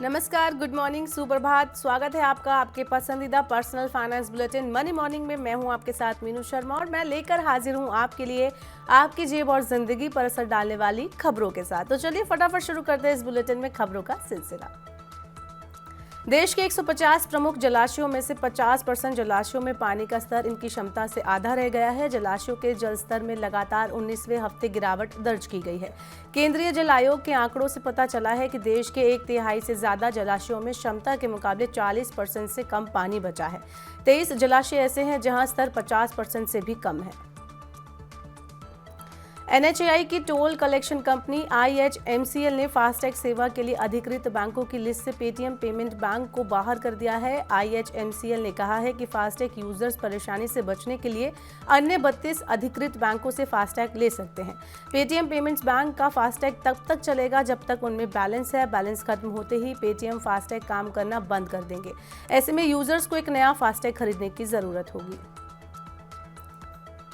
नमस्कार, good morning, सुप्रभात। स्वागत है आपका आपके पसंदीदा personal finance bulletin money morning में। मैं हूं आपके साथ मीनू शर्मा और मैं लेकर हाजिर हूं आपके लिए आपकी जेब और जिंदगी पर असर डालने वाली खबरों के साथ। तो चलिए फटाफट शुरू करते हैं इस बुलेटिन में खबरों का सिलसिला। देश के 150 प्रमुख जलाशयों में से 50% जलाशयों में पानी का स्तर इनकी क्षमता से आधा रह गया है। जलाशयों के जल स्तर में लगातार 19वें हफ्ते गिरावट दर्ज की गई है। केंद्रीय जल आयोग के आंकड़ों से पता चला है कि देश के 1/3 से ज्यादा जलाशयों में क्षमता के मुकाबले 40% से कम पानी बचा है। 23 जलाशय ऐसे हैं जहां स्तर 50% से भी कम है। NHAI की टोल कलेक्शन कंपनी IHMCL ने फास्टैग सेवा के लिए अधिकृत बैंकों की लिस्ट से पेटीएम पेमेंट बैंक को बाहर कर दिया है। IHMCL ने कहा है कि फास्टैग यूजर्स परेशानी से बचने के लिए अन्य 32 अधिकृत बैंकों से फास्टैग ले सकते हैं। पेटीएम पेमेंट्स बैंक का फास्टैग तब तक चलेगा जब तक उनमें बैलेंस है। बैलेंस खत्म होते ही पेटीएम फास्टैग काम करना बंद कर देंगे। ऐसे में यूजर्स को एक नया फास्टैग खरीदने की जरूरत होगी।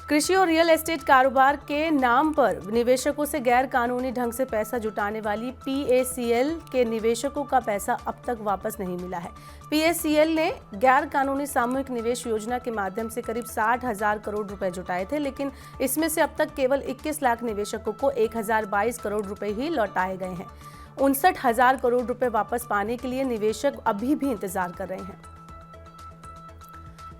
कृषि और रियल एस्टेट कारोबार के नाम पर निवेशकों से गैर कानूनी ढंग से पैसा जुटाने वाली PACL के निवेशकों का पैसा अब तक वापस नहीं मिला है। PACL ने गैर कानूनी सामूहिक निवेश योजना के माध्यम से करीब 60,000 करोड़ रुपए जुटाए थे, लेकिन इसमें से अब तक केवल 21 लाख निवेशकों को 1022 करोड़ रुपए ही लौटाए गए हैं। 59,000 करोड़ रुपए वापस पाने के लिए निवेशक अभी भी इंतजार कर रहे हैं।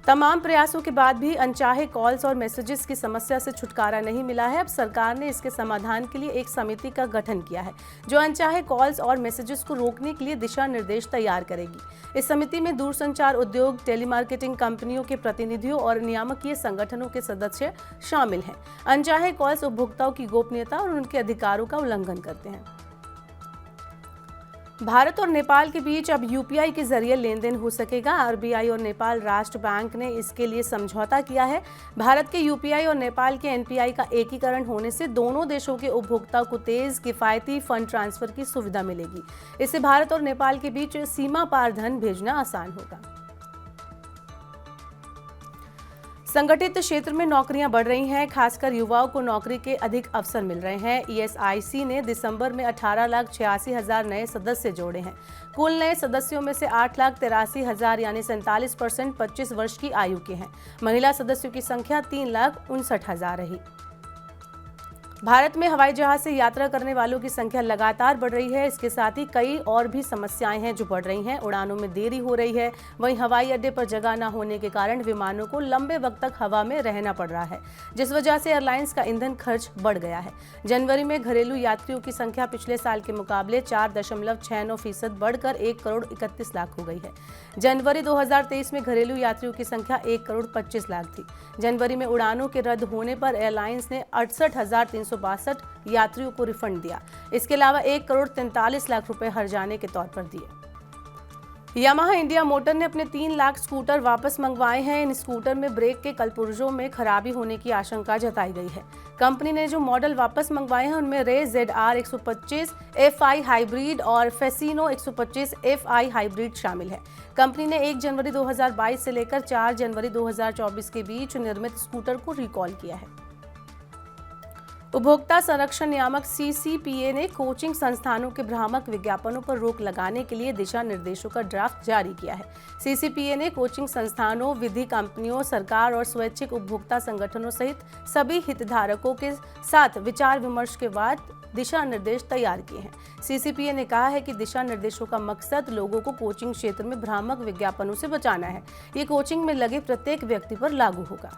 तमाम प्रयासों के बाद भी अनचाहे कॉल्स और मैसेजेस की समस्या से छुटकारा नहीं मिला है। अब सरकार ने इसके समाधान के लिए एक समिति का गठन किया है जो अनचाहे कॉल्स और मैसेजेस को रोकने के लिए दिशा निर्देश तैयार करेगी। इस समिति में दूरसंचार उद्योग, टेलीमार्केटिंग कंपनियों के प्रतिनिधियों और नियामकीय संगठनों के सदस्य शामिल हैं। अनचाहे कॉल्स उपभोक्ताओं की गोपनीयता और उनके अधिकारों का उल्लंघन करते हैं। भारत और नेपाल के बीच अब UPI के जरिए लेन देन हो सकेगा। RBI और नेपाल राष्ट्र बैंक ने इसके लिए समझौता किया है। भारत के UPI और नेपाल के NPI का एकीकरण होने से दोनों देशों के उपभोक्ताओं को तेज, किफायती फंड ट्रांसफर की सुविधा मिलेगी। इससे भारत और नेपाल के बीच सीमा पार धन भेजना आसान होगा। संगठित क्षेत्र में नौकरियां बढ़ रही हैं, खासकर युवाओं को नौकरी के अधिक अवसर मिल रहे हैं। ESIC ने दिसंबर में 18,86,000 नए सदस्य जोड़े हैं। कुल नए सदस्यों में से 8,83,000 यानी 47% 25 वर्ष की आयु के हैं। महिला सदस्यों की संख्या 3,59,000 रही। भारत में हवाई जहाज से यात्रा करने वालों की संख्या लगातार बढ़ रही है। इसके साथ ही कई और भी समस्याएं हैं जो बढ़ रही हैं। उड़ानों में देरी हो रही है, वहीं हवाई अड्डे पर जगह न होने के कारण विमानों को लंबे वक्त तक हवा में रहना पड़ रहा है, जिस वजह से एयरलाइंस का ईंधन खर्च बढ़ गया है। जनवरी में घरेलू यात्रियों की संख्या पिछले साल के मुकाबले 4.69% बढ़कर 1,31,00,000 हो गई है। जनवरी 2023 में घरेलू यात्रियों की संख्या 1,25,00,000 थी। जनवरी में उड़ानों के रद्द होने पर एयरलाइंस ने 68,362 यात्रियों को रिफंड दिया। इसके अलावा 1,43,00,000 रुपए हर्जाने के तौर पर दिए। यामाहा इंडिया मोटर ने अपने 3 लाख स्कूटर वापस मंगवाए हैं। इन स्कूटर में ब्रेक के कलपुर्जों में खराबी होने की आशंका जताई गई है। कंपनी ने जो मॉडल वापस मंगवाए हैं उनमें रे ZR 125 FI हाइब्रिड और फेसिनो 125 FI हाइब्रिड शामिल है। कंपनी ने 1 जनवरी 2022 से लेकर 4 जनवरी 2024 के बीच निर्मित स्कूटर को रिकॉल किया है। उपभोक्ता संरक्षण नियामक CCPA ने कोचिंग संस्थानों के भ्रामक विज्ञापनों पर रोक लगाने के लिए दिशा निर्देशों का ड्राफ्ट जारी किया है। CCPA ने कोचिंग संस्थानों, विधि कंपनियों, सरकार और स्वैच्छिक उपभोक्ता संगठनों सहित सभी हितधारकों के साथ विचार विमर्श के बाद दिशा निर्देश तैयार किए हैं। CCPA ने कहा है कि दिशा निर्देशों का मकसद लोगों को कोचिंग क्षेत्र में भ्रामक विज्ञापनों से बचाना है। ये कोचिंग में लगे प्रत्येक व्यक्ति पर लागू होगा।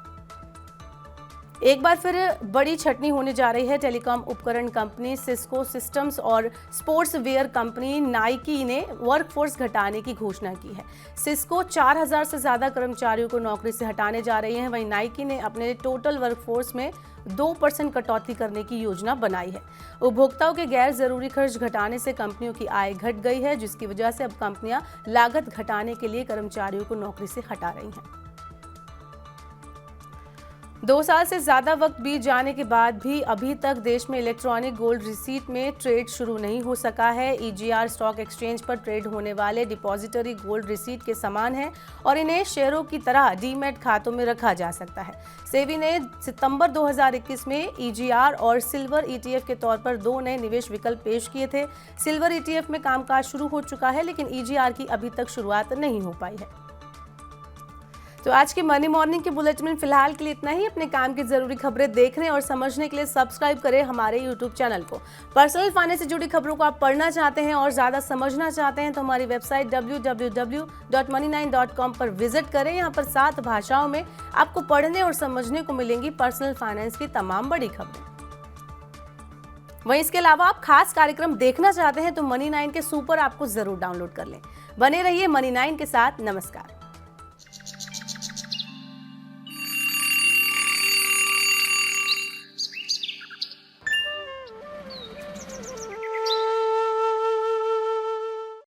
एक बार फिर बड़ी छटनी होने जा रही है। टेलीकॉम उपकरण कंपनी सिस्को सिस्टम्स और स्पोर्ट्स वेयर कंपनी नाइकी ने वर्कफोर्स घटाने की घोषणा की है। सिस्को 4,000 से ज्यादा कर्मचारियों को नौकरी से हटाने जा रही है, वहीं नाइकी ने अपने टोटल वर्कफोर्स में 2% कटौती करने की योजना बनाई है। उपभोक्ताओं के गैर जरूरी खर्च घटाने से कंपनियों की आय घट गई है, जिसकी वजह से अब कंपनियां लागत घटाने के लिए कर्मचारियों को नौकरी से हटा रही हैं। 2 साल से ज़्यादा वक्त बीत जाने के बाद भी अभी तक देश में इलेक्ट्रॉनिक गोल्ड रिसीट में ट्रेड शुरू नहीं हो सका है। ईजीआर स्टॉक एक्सचेंज पर ट्रेड होने वाले डिपॉजिटरी गोल्ड रिसीट के समान हैं और इन्हें शेयरों की तरह डीमैट खातों में रखा जा सकता है। सेबी ने सितंबर 2021 में ईजीआर और सिल्वर ईटीएफ के तौर पर 2 नए निवेश विकल्प पेश किए थे। सिल्वर ईटीएफ में कामकाज शुरू हो चुका है, लेकिन ईजीआर की अभी तक शुरुआत नहीं हो पाई है। तो आज के मनी मॉर्निंग के बुलेटिन में फिलहाल के लिए इतना ही। अपने काम की जरूरी खबरें देखने और समझने के लिए सब्सक्राइब करें हमारे यूट्यूब चैनल को। पर्सनल फाइनेंस से जुड़ी खबरों को आप पढ़ना चाहते हैं और ज़्यादा समझना चाहते हैं तो हमारी वेबसाइट www.money9.com पर विजिट करें। यहाँ पर 7 भाषाओं में आपको पढ़ने और समझने को मिलेंगी पर्सनल फाइनेंस की तमाम बड़ी खबरें। वहीं इसके अलावा आप खास कार्यक्रम देखना चाहते हैं तो मनी 9 के सुपर ऐप को जरूर डाउनलोड कर लें। बने रहिए मनी 9 के साथ। नमस्कार।